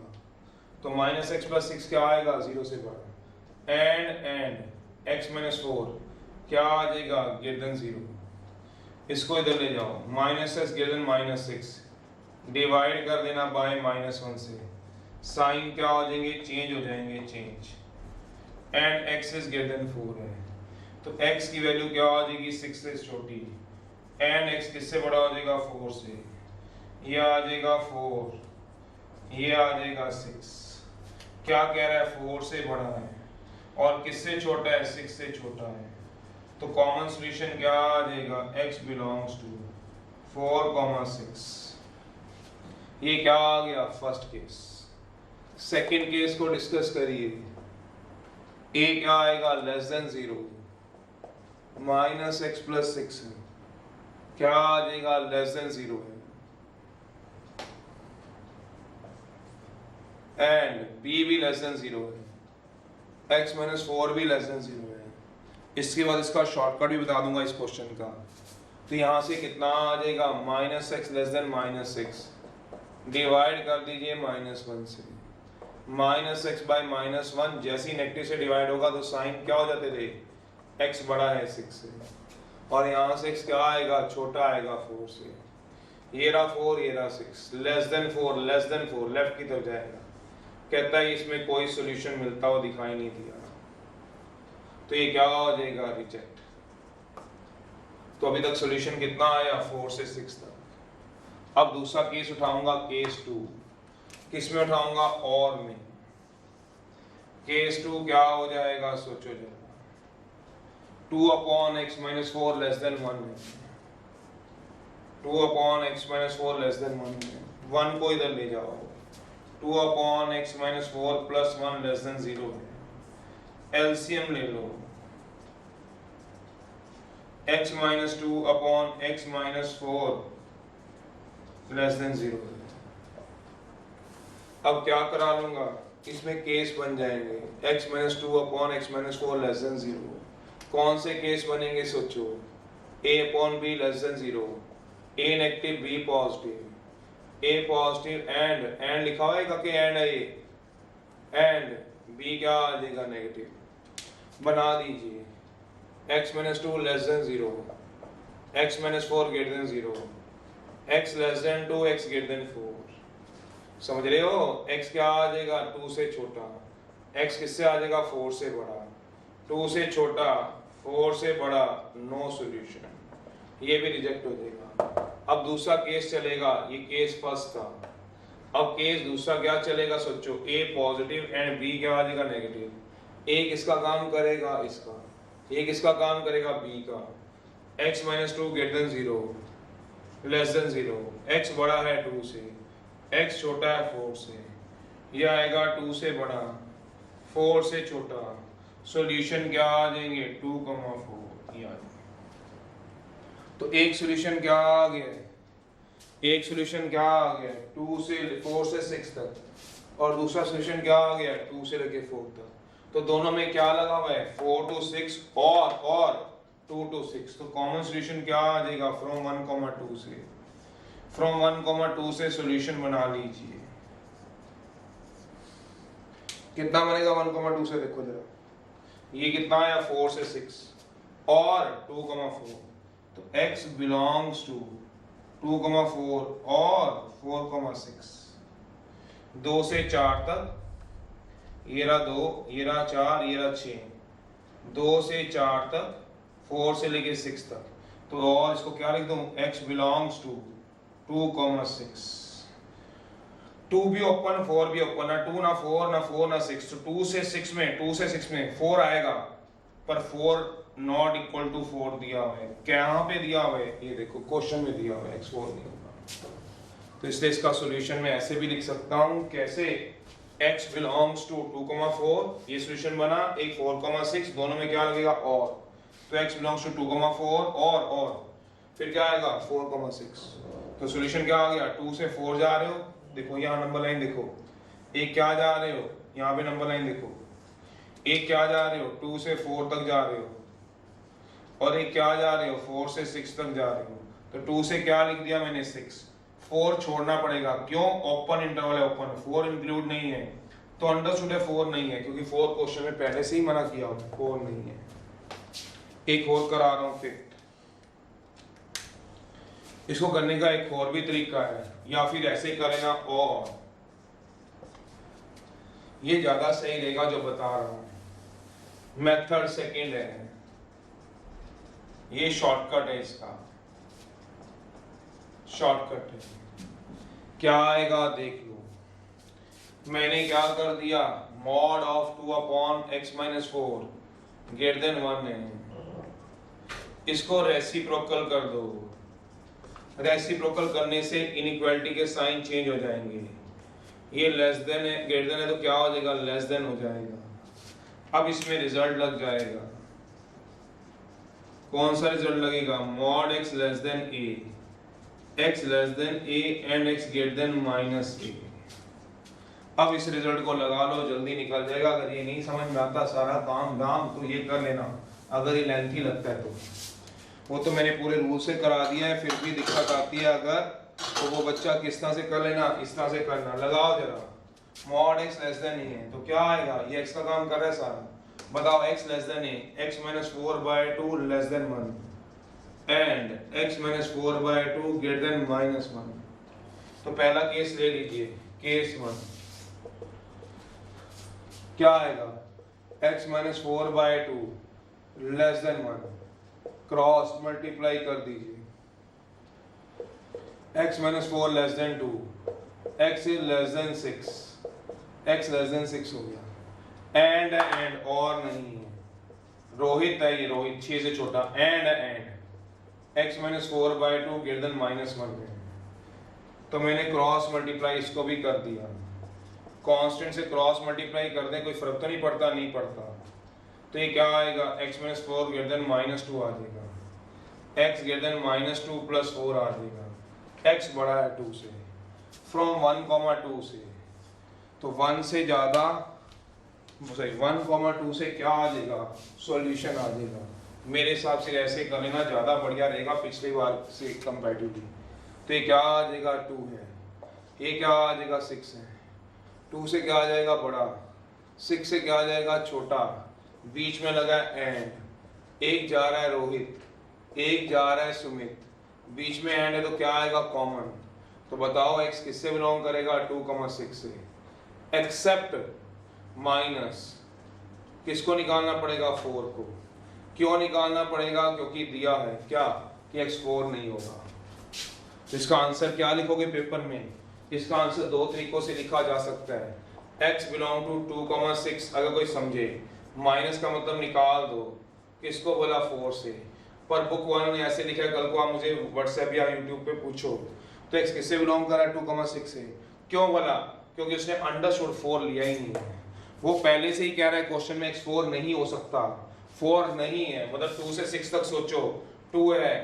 तो -x + 6 क्या आएगा 0 से बड़ा, एंड x-4 क्या आ जाएगा ग्रेटर देन 0। इसको इधर ले जाओ, -x ग्रेटर देन -6 डिवाइड कर देना बाय -1 से, साइन क्या हो जाएंगे चेंज हो जाएंगे, change, and x is greater then 4 है, तो x की वैल्यू क्या हो जाएगी 6 से छोटी, एंड x किससे बड़ा हो जाएगा 4 से, ये आ जाएगा 4, ये आ जाएगा 6। क्या कह रहा है 4 से बड़ा है और किससे छोटा है 6 से छोटा है, तो कॉमन सॉल्यूशन क्या आ जाएगा x बिलोंग्स टू 4,6। ये क्या आ गया फर्स्ट केस। सेकंड केस को डिस्कस करिए, a क्या आएगा लेस देन 0, -x + 6 क्या आ जाएगा लेस देन 0 है, एंड b भी लेस देन 0 है, x-4 भी लेस देन 0 है। इसके बाद इसका शॉर्टकट भी बता दूंगा इस क्वेश्चन का, तो यहाँ से कितना आ जाएगा -x लेस देन -6 डिवाइड कर दीजिए -1 से, -x बाय -1 जैसे ही नेगेटिव से डिवाइड होगा तो साइन क्या हो जाते थे, x बड़ा है 6 से, और यहाँ से x क्या आएगा छोटा आएगा 4 से, ये रहा 4 ये रहा 6, लेस देन 4 लेफ्ट की तरफ जाएगा, कहता है इसमें कोई सॉल्यूशन मिलता हुआ दिखाई नहीं दिया, तो ये क्या हो जाएगा रिजेक्ट। तो अभी तक सॉल्यूशन कितना आया 4 से 6 तक। अब दूसरा केस उठाऊंगा केस 2, किस में उठाऊंगा और में, केस 2 क्या हो जाएगा सोचो जरा, 2/x-4 लेस देन 1 है, 2/x-4 लेस देन 1 है, 1 को इधर ले जाओ, 2/x-4 + 1 लेस देन 0 है, एलसीएम ले लो, x-2/x-4 लेस देन 0 है। अब क्या करा लूंगा, इसमें केस बन जाएंगे x-2/x-4 लेस देन 0। कौन से केस बनेंगे सोचो, a/b less than 0, a negative b positive, a positive and लिखा होगा कि एंड है ये, एंड b क्या आ जाएगा नेगेटिव। बना दीजिए x-2 less than 0, x-4 greater than 0, x less than 2 x greater then 4। समझ रहे हो, x क्या आ जाएगा 2 से छोटा, x किससे आ जाएगा 4 से बड़ा, 2 से छोटा 4 से बड़ा, नो सॉल्यूशन, ये भी रिजेक्ट हो जाएगा। अब दूसरा केस चलेगा, ये केस फर्स्ट था, अब केस दूसरा क्या चलेगा सोचो, ए पॉजिटिव एंड बी क्या आ जाएगा नेगेटिव। एक इसका काम करेगा इसका, एक इसका काम करेगा बी का। x minus two greater than 0 less than 0, x बड़ा है 2 से, x छोटा है 4 से, यह आएगा 2 से बड़ा 4 से छोटा। सॉल्यूशन क्या आ जाएंगे 2,4 ये आ जाएंगे। तो एक सॉल्यूशन क्या आ गया, एक सॉल्यूशन क्या आ गया 2 से 4 से 6 तक, और दूसरा सॉल्यूशन क्या आ गया 2 से लेके 4 तक। तो दोनों में क्या लगा हुआ है 4 to 6 और 2 to 6। तो कॉमन सॉल्यूशन क्या आ जाएगा फ्रॉम 1,2 से, फ्रॉम 1,2 से सॉल्यूशन बना लीजिए। कितना बनेगा 1,2 से, देखो जरा ये कितना आया 4 से 6 और 2,4। तो x बिलोंग्स टू 2,4 और 4,6। 2 से 4 तक, ये रहा 2, ये रहा 4, ये रहा 6। 2 से 4 तक, 4 से लेके 6 तक। तो और इसको क्या लिख दूं, x बिलोंग्स टू 2,6। 2 भी ओपन 4 भी ओपन, ना 2 ना 4 ना 4 ना 6। तो 2 से 6 में 4 आएगा, पर 4 नॉट इक्वल टू 4 दिया हुआ है। कहाँ पे दिया हुआ है, ये देखो क्वेश्चन में दिया हुआ है x4 नहीं होगा। तो इसलिए इसका सॉल्यूशन मैं ऐसे भी लिख सकता हूँ, कैसे x बिलोंग्स टू 2,4, ये सॉल्यूशन बना। एक 4,6, दोनों में क्या लगेगा और, तो x बिलोंग्स टू 2,4 और फिर क्या आएगा 4,6। तो सॉल्यूशन क्या आ गया 2 से 4 जा रहे हो, देखो यहाँ नंबर लाइन देखो, एक क्या जा रहे हो यहाँ पे नंबर लाइन देखो, एक क्या जा रहे हो 2 से 4 तक जा रहे हो, और एक क्या जा रहे हो 4 से 6 तक जा रहे हो। तो 2 से क्या लिख दिया मैंने 6, 4 छोड़ना पड़ेगा, क्यों ओपन इंटरवल है, ओपन 4 इंक्लूड नहीं है। तो अंडरस्टूड है 4 नहीं है, क्योंकि 4 क्वेश्चन में पहले से ही मना किया हुआ है 4 नहीं है। एक और करा रहा हूं, फिर इसको करने का एक और भी तरीका है, या फिर ऐसे करेगा, और ये ज्यादा सही रहेगा जो बता रहा हूं। मेथड सेकंड है, ये शॉर्टकट है, इसका शॉर्टकट है। क्या आएगा देख लो, मैंने क्या कर दिया, mod of 2 upon x minus 4 greater than 1 है, इसको रेसिप्रोकल कर दो। रेसिप्रोकल करने से इनइक्वालिटी के साइन चेंज हो जाएंगे। ये लेस देन है, ग्रेटर देन है, तो क्या हो जाएगा लेस देन हो जाएगा। अब इसमें रिजल्ट लग जाएगा, कौन सा रिजल्ट लगेगा, mod x less than a, x less than a and x greater than minus a। अब इस रिजल्ट को लगा लो, जल्दी निकल जाएगा। अगर ये नहीं समझ में आता सारा काम दाम, तो ये कर लेना, अगर ये लेंथी लगता है तो। वो तो मैंने पूरे रूल से करा दिया है, फिर भी दिक्कत आती है अगर, तो वो बच्चा किस तरह से कर लेना, इस तरह से करना। लगाओ जरा, mod x less than a है, तो क्या आएगा, ये x का काम कर रहा है सारा। बताओ x less than a, x minus 4/2 less than 1 and x minus 4/2 greater than minus 1। तो पहला केस ले लीजिए, केस 1 क्या आएगा, x minus 4/2 less than 1, cross multiply कर दीजिए, x minus 4 less than 2, x is less then 6, x less then 6 हो गया। एंड और नहीं है, रोहित है, ये रोहित 6 से छोटा, and x minus 4/2 greater than minus 1 है। तो मैंने क्रॉस मल्टीप्लाई इसको भी कर दिया, कांस्टेंट से क्रॉस मल्टीप्लाई कर दें, कोई फर्क तो नहीं पड़ता, नहीं पड़ता। तो ये क्या आएगा, x minus 4 greater than minus 2 आ जाएगा, x greater than minus 2 plus 4 आ जाएगा। x बड़ा है 2 से, फ्रॉम 1,2 से, तो 1 से ज्यादा, सॉरी 1,2 से क्या आ जाएगा, सॉल्यूशन आ जाएगा। मेरे हिसाब से ऐसे कर लेना ज़्यादा बढ़िया रहेगा पिछली बार से कंपैरेटिवली। तो ये क्या आ जाएगा 2 है, ये क्या आ जाएगा 6 है, 2 से क्या आ जाएगा बड़ा, 6 से क्या आ जाएगा छोटा, बीच में लगा एंड, एक जा रहा है रोहित, एक जा रहा है सुमित, बीच में एंड है, तो क्या आएगा कॉमन। तो बताओ x किससे बिलोंग करेगा, 2,6 से, एक्सेप्ट माइनस किसको निकालना पड़ेगा, 4 को। क्यों निकालना पड़ेगा, क्योंकि दिया है क्या कि x 4 नहीं होगा। तो इसका आंसर क्या लिखोगे पेपर में, इसका आंसर दो तरीकों से लिखा जा सकता है। x बिलोंग टू 2,6 अगर कोई समझे, माइनस का मतलब निकाल दो, किसको बोला 4 से, पर बुक वालों ने ऐसे लिखा है, कल को आप मुझे व्हाट्सएप या यूट्यूब पे पूछो तो x किससे बिलोंग कर रहा है 2,6 से, क्यों बोला, क्योंकि उसने अंडरस्टूड 4 लिया ही नहीं है। वो पहले से ही कह रहा है क्वेश्चन में x 4 नहीं हो सकता, 4 नहीं है, मतलब 2 से 6 तक सोचो, 2 है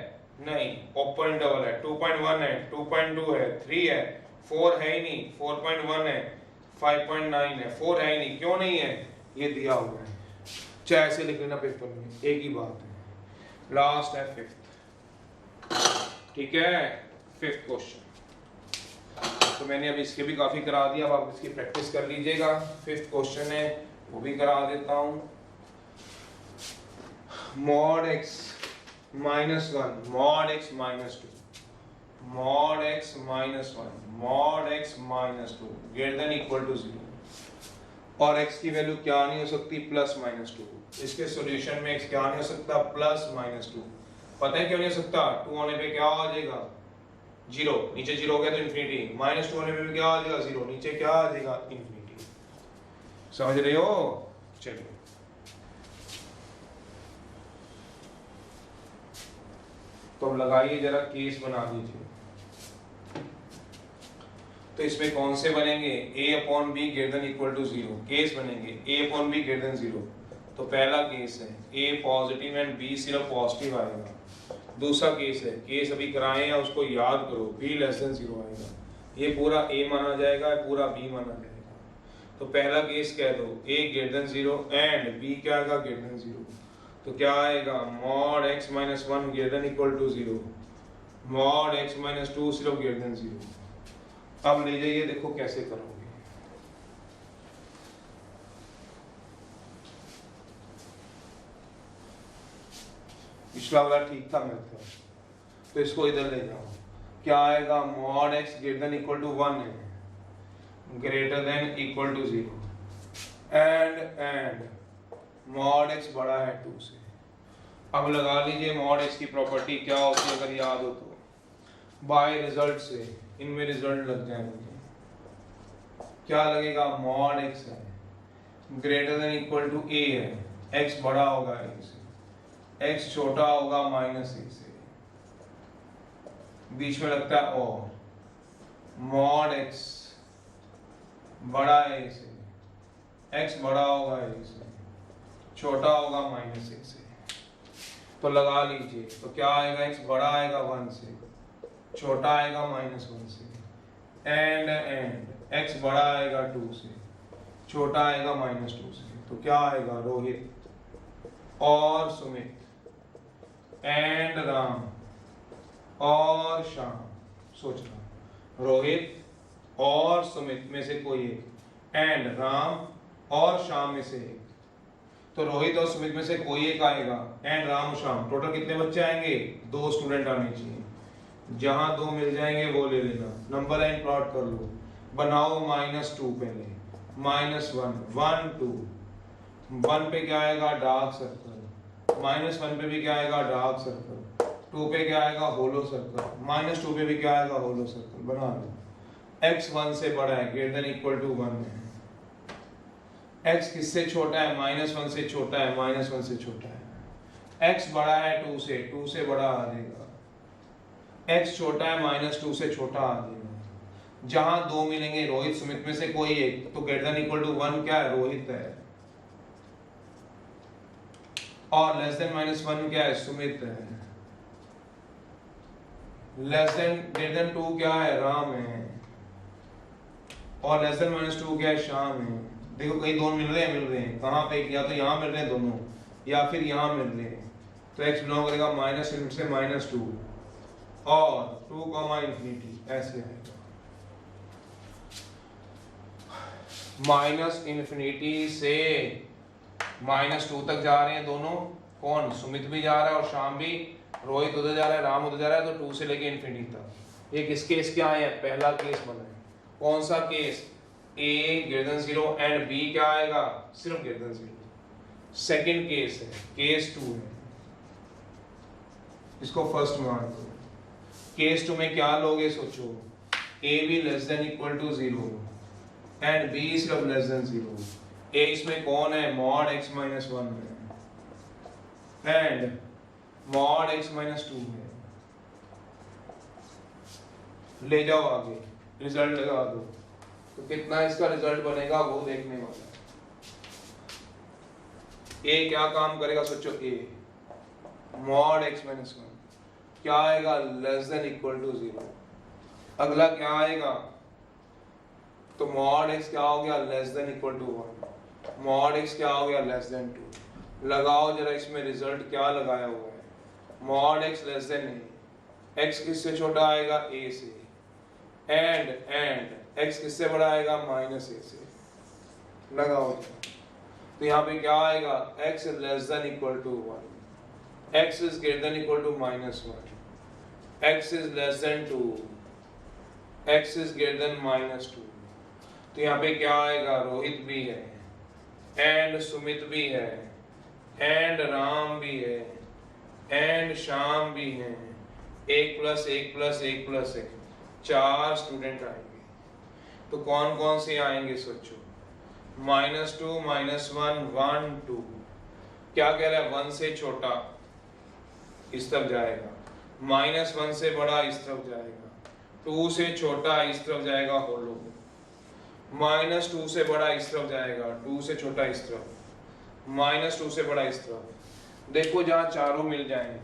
नहीं, ओपन डबल है, 2.1 है, 2.2 है, 3 है, 4 है ही नहीं, 4.1 है, 5.9 है, 4 है ही नहीं, क्यों नहीं है, ये दिया हुआ है, चाहे ऐसे लिख लेना पेपर में, एक ही बात है। लास्ट है 5th, ठीक है, 5th क्वेश्चन। तो मैंने अभी इसके भी काफी करा दिया, अब आप इसकी प्रैक्टिस कर लीजिएगा। 5th क्वेश्चन है, वो भी करा देता हूं। mod x minus 1 mod x minus 2 mod x minus 1 mod x minus 2 greater than equal to 0, और x की वैल्यू क्या नहीं हो सकती, प्लस माइनस 2। इसके सॉल्यूशन में x क्या नहीं हो सकता, प्लस माइनस 2। पता है क्यों नहीं हो सकता, 2 होने पे क्या आ जाएगा 0, नीचे 0 हो गया तो इन्फिनिटी, माइनस 2 होने पे भी क्या आ जाएगा 0, नीचे क्या आ जाएगा इन्फिनिटी। समझ रहे हो, चलिए तो अब लगाइए जरा, केस बना दीजिए। तो इसमें कौन से बनेंगे, a upon B greater than equal to 0, case बनेंगे a upon B greater than 0। तो पहला केस है a पॉजिटिव एंड b सिर्फ पॉजिटिव आएगा। दूसरा केस है, केस अभी कराए हैं उसको याद करो, b लेस देन 0 आएगा, ये पूरा a माना जाएगा, पूरा b माना जाएगा। तो पहला केस कह दो a greater than 0 and b क्या आएगा ग्रेटर देन 0, तो क्या आएगा mod x minus 1 greater than equal to 0, mod x minus 2 सिर्फ greater than 0। अब ले जाइए, देखो कैसे करोगे। पिछला वाला ठीक था मेरे को, तो इसको इधर ले जाओ, क्या आएगा mod x greater than equal to 1 है, greater than equal to 0 and mod x बड़ा है 2 से। अब लगा लीजिए mod x की प्रॉपर्टी क्या होती है, अगर याद हो तो, बाय रिजल्ट से, इनमें रिजल्ट लग जाए मुझे, क्या लगेगा mod x है greater than equal to a है, x बड़ा होगा a से, x छोटा होगा माइनस a से, बीच में लगता है और, mod x बड़ा है a से, x बड़ा होगा a से, छोटा होगा माइनस 1 से। तो लगा लीजिए, तो क्या आएगा, x बड़ा आएगा 1 से, छोटा आएगा माइनस 1 से, एंड x बड़ा आएगा 2 से, छोटा आएगा माइनस 2 से। तो क्या आएगा, रोहित और सुमित एंड राम और श्याम, सोचना, रोहित और सुमित में से कोई एक, एंड राम और श्याम में से एक। तो रोहित और सुमित में से कोई एक आएगा, एंड राम और श्याम, टोटल कितने बच्चे आएंगे, 2 स्टूडेंट आने चाहिए, जहां 2 मिल जाएंगे वो ले लेना, नंबर लाइन प्लॉट कर लो, बनाओ -2 पहले, -1 1 2, 1 पे क्या आएगा डार्क सर्कल, -1 पे भी क्या आएगा डार्क सर्कल, 2 पे क्या आएगा होलो सर्कल, -2 पे भी क्या आएगा होलो सर्कल। बना लो, x 1 से बड़ा है ग्रेटर देन इक्वल टू 1 है, x किससे छोटा है, -1 से छोटा है, -1 से छोटा है, x बड़ा है 2 से बड़ा आ जाएगा, x छोटा है -2 से छोटा आ जाएगा, जहां 2 मिलेंगे रोहित सुमित में से कोई एक, तो ग्रेटर देन इक्वल टू 1 क्या है, रोहित है, और लेस देन -1 क्या है, सुमित है, लेस देन ग्रेटर देन 2 क्या है, राम है, और लेस देन -2 क्या है, श्याम है। देखो कहीं दोनों मिल रहे हैं, कहाँ पे, या तो यहाँ मिल रहे हैं दोनों, या फिर यहाँ मिल रहे हैं, तो x बिलोंग करेगा -1 से -2 और 2 इन्फिनिटी, ऐसे आएगा, -इन्फिनिटी से -2 तक जा रहे हैं दोनों, कौन, सुमित भी जा रहा है और श्याम भी, रोहित उधर जा रहा है, राम उधर जा रहा है, तो 2 से लेके इन्फिनिटी तक। ये किस केस के आए हैं, पहला केस बना है, कौन सा case, a greater than 0 and b क्या आएगा, सिर्फ greater than 0। सेकंड केस है, केस 2 है, इसको फर्स्ट मान लो। केस 2 में क्या लोगे, सोचो, A B less than equal to 0 and B सिर्फ लेस देन 0। ए इसमें कौन है? मॉड x माइनस 1 है एंड मॉड x माइनस 2 है। ले जाओ आगे, रिजल्ट लगा दो, तो कितना इसका रिजल्ट बनेगा वो देखने वाला है। ए क्या काम करेगा सोचो, ए मॉड x माइनस 1 क्या आएगा? Less than equal to 0। अगला क्या आएगा? तो मॉड x क्या हो गया? Less than equal to 1। Mod x क्या हो गया? Less than 2। लगाओ जरा इसमें रिजल्ट क्या लगाया हुआ है। Mod x less than a, x किससे छोटा आएगा? a से, एंड x किससे बड़ा आएगा? माइनस a से। लगाओ तो यहाँ पे क्या आएगा? x less than equal to 1, x is greater than equal to minus 1, x is less than 2, x is greater than minus 2। तो यहाँ पे क्या आएगा? रोहित भी है एंड सुमित भी है एंड राम भी है एंड श्याम भी है। 1 प्लस 1 प्लस 1 प्लस 1, 4 स्टूडेंट आएंगे। तो कौन कौन से आएंगे सोचो? -2 -1 1 2। क्या कह रहा है? 1 से छोटा इस तरफ जाएगा, -1 से बड़ा इस तरफ जाएगा, 2 से छोटा इस तरफ जाएगा होलो, -2 से बड़ा इस तरफ जाएगा, 2 से छोटा इस तरफ, -2 से बड़ा इस तरफ। देखो जहाँ चारों मिल जाएं,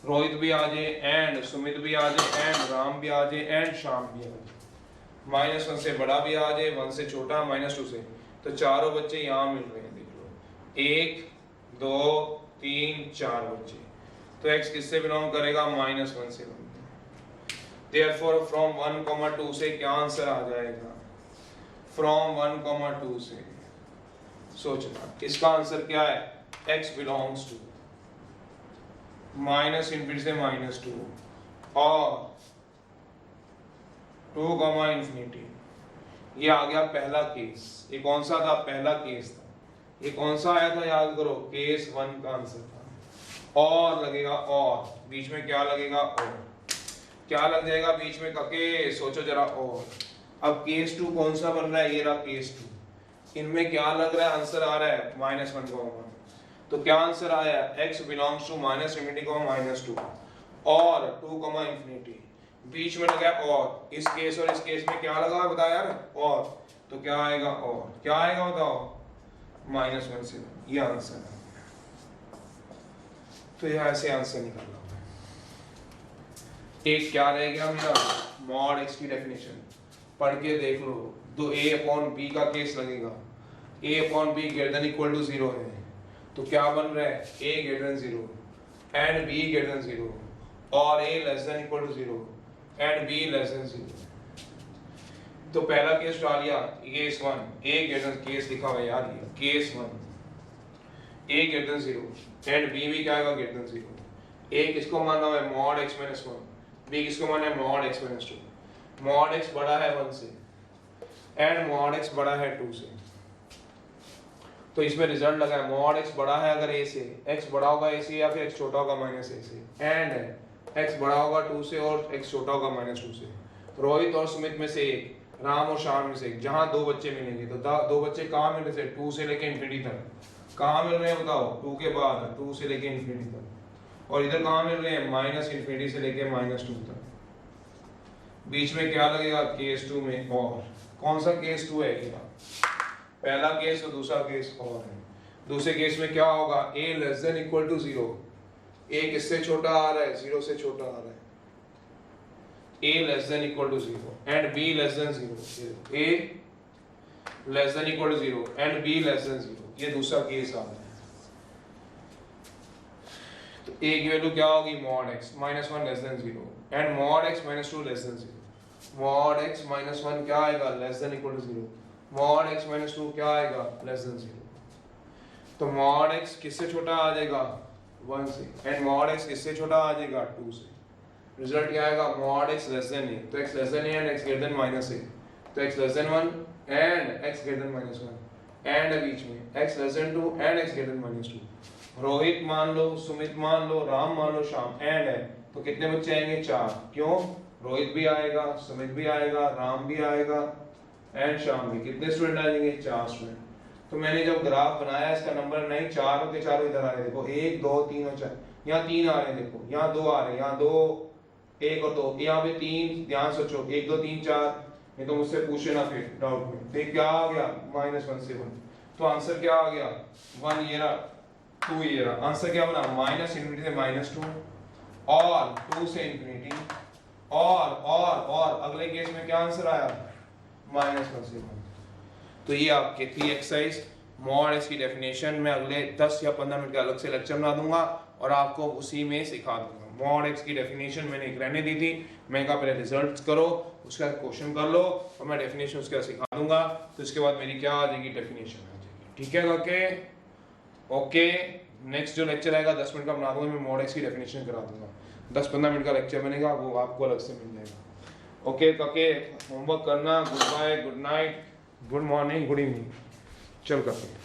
रोहित भी आ जाए एंड सुमित भी आ जाए एंड राम भी आ जाए एंड श्याम भी आ जाए, -1 से बड़ा भी आ जाए, 1 से छोटा, -2 से, तो चारों बच्चे यहाँ मिल रहे हैं। देख लो 1 2 3 4 बच्चे। तो x किससे बिलोंग करेगा? -1 से। Therefore from 1, 2 से क्या आंसर आ जाएगा? From 1, 2 से सोचना इसका आंसर क्या है? x belongs to -∞ से -2 और 2, ये आ गया पहला केस। ये कौन सा था? पहला केस था। ये कौन सा आया था? याद करो, केस 1 का आंसर था। और लगेगा और, बीच में क्या लगेगा? और। क्या लग जाएगा बीच में? कके सोचो जरा। और अब केस 2 कौन सा बन रहा है? ये रहा केस 2। इनमें क्या लग रहा है? आंसर आ रहा है -1, 1। तो क्या आंसर आया? x बिलोंग्स टू -∞, -2 और 2, बीच में लगा और। इस केस और इस केस में क्या लगा है बता यार? और। तो क्या आएगा? और क्या आएगा बताओ? -1 से। ये आंसर है। तो यह ऐसे आंसर निकालना। एक क्या रह गया मेरा? मॉड x की डेफिनेशन पढ़ के देख लो। तो a अपॉन b का केस लगेगा। a upon b greater than equal to 0 है, तो क्या बन रहा है? a greater than 0 and b greater than 0 और a less than equal to 0 and b less than 0। तो पहला केस डाल लिया, केस 1, a ग्रेटर, केस लिखा हुआ है यार, ये case 1, a greater than 0 and b भी क्या आएगा? Greater than 0। a किसको माना हुआ है? Mod x minus 1। b किसको माना है? Mod x minus 2। Mod x बड़ा है 1 से एंड मॉड x बड़ा है 2 से। तो इसमें रिजल्ट लगा है मॉड x बड़ा है अगर a से, x बड़ा होगा a से या फिर x छोटा होगा -a से, एंड x बड़ा होगा 2 से और x छोटा होगा -2 से। रोहित और सुमित में से एक, राम और श्याम में से एक, जहां 2 बच्चे मिलेंगे तो 2 बच्चे कहाँ मिल रहे थे? 2 से लेके इन्फिनिटी तक। कहाँ मिल रहे हैं बताओ? 2 के बाद 2 से लेके इन्फिनिटी तक। और इधर कहाँ मिल रहे हैं? -∞ से लेके -2 तक। बीच में क्या लगेगा? केस 2 में और। कौन सा केस 2 है? क्या पहला केस और दूसरा केस और है। दूसरे केस में क्या होगा? a less than equal to 0। a किससे छोटा आ रहा है? 0 से छोटा आ रहा है। a less than equal to 0 and b less than 0। a less than equal to 0 and b less than 0। ये दूसरा केस आ रहा है। तो a की वैल्यू क्या होगी? Mod x -1 less than 0 and mod x -2 less than 0। Mod x -1 क्या आएगा? Less than equal to 0। Mod x -2 क्या आएगा? Less than 0। तो मॉड x किससे छोटा आ जाएगा? 1 से एंड मॉड x किससे छोटा आ जाएगा? 2 से। रिजल्ट क्या आएगा? Mod x less than a, तो x less than a and x greater than -a, तो x less than 1 and x greater than -1 and बीच में x less than 2 and x greater than -2। Rohit मान लो, सुमित मान लो, राम मान लो, श्याम एंड है, तो कितने बच्चे आएंगे? 4। क्यों? रोहित भी आएगा, सुमित भी आएगा, राम भी आएगा एंड श्याम भी। कितने स्टूडेंट आ जाएंगे? 4 स्टूडेंट। तो मैंने जब ग्राफ बनाया इसका नंबर नहीं 4 के चारों इधर आ रहे, देखो 1 2 3 और 4, यहाँ 3 आ रहे हैं, देखो यहाँ 2 आ रहे हैं, यहाँ 2 1 और 2, यहाँ पे 3, ध्यान सोचो 1 2 3 4, नहीं तो मुझसे पूछे ना फिर डाउट में। तो क्या आ गया? -1 से 1। तो आंसर क्या आ गया? 1 ये रहा, 2 ये रहा। आंसर क्या बना? -∞ से -2 और 2 से इंफिनिटी और अगले केस में क्या आंसर आया? -1 से 1। तो ये आपके थी एक्सरसाइज। मॉड एक्स की डेफिनेशन मैं अगले 10 या 15 मिनट का अलग से लेक्चर बना दूंगा और आपको उसी में सिखा दूंगा। मॉड एक्स की डेफिनेशन मैंने एक रहने दी थी, मैं कहा पहले रिजल्ट्स करो, उसका क्वेश्चन कर लो और मैं डेफिनेशन उसका सिखा दूंगा। तो इसके बाद मेरी क्या आ जाएगी? डेफिनेशन आ जाएगी। ठीक है ओके। नेक्स्ट जो लेक्चर आएगा 10 मिनट का बना दूंगा, मैं मॉड एक्स की डेफिनेशन करा दूंगा। 10-15 मिनट का लेक्चर बनेगा, वो आपको अलग से मिल जाएगा। ओके होमवर्क करना। Goodbye, good night, good morning, good evening. चल करते हैं।